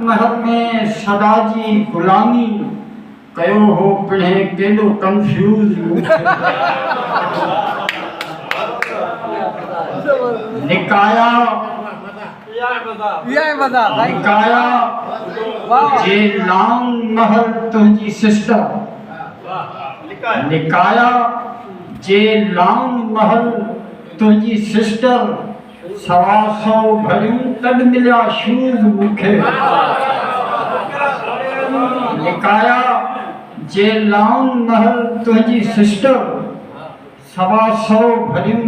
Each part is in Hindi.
महल में सदा जी गुलामी कयो हो पिणे केॾो कंफ्यूज निकाया निकाया जे लांग महल तुंहिंजी सिस्टर निकाया जे लांग महल तुंहिंजी सिस्टर 100 भरियूं तॾ मिलिया शूज़ मूंखे निकाया जे लांग महल तुंहिंजी सिस्टर 100 भरियूं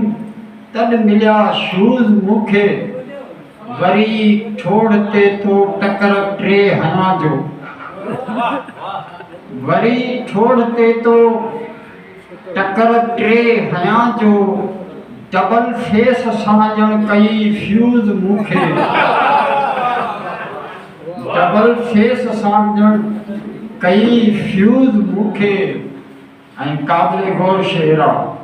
तॾ मिलिया शूज़ मूंखे वरी ठोड़ ते तो टकर 3 हना जो वरी ठोड़ ते तो टकर 3 हया जो डबल फेस सां ॼण कई फ्यूज़ मूंखे डबल फेस सां ॼण कई फ्यूज़ मूंखे ऐं क़ाबिल गौर शेर आहे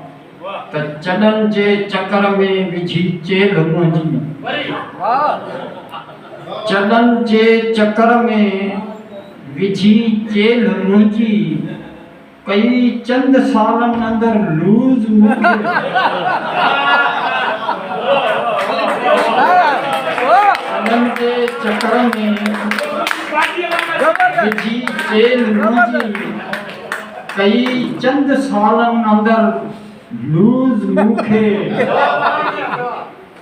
त चॾनि जे चकर में विझी चेल मुंहिंजी चॾनि जे चकर में विझी चेल मुंहिंजी कई चंद सालनि अंदर लूज़ मूंखे चॾनि जे चकर में विझी चेल मुंहिंजी कई चंद सालनि अंदर लूज़ मूंखे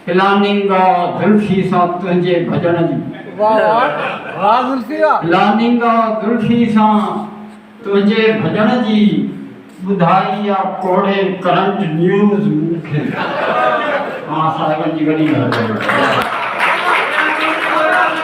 प्लानिंग ज़ुल्फ़ी सां तुंहिंजे भॼण जी प्लानिंग ज़ुल्फ़ी सां तुंहिंजे भॼण जी ॿुधाई आहे कोड़े करंट न्यूज़ मूंखे साहिबनि जी वॾी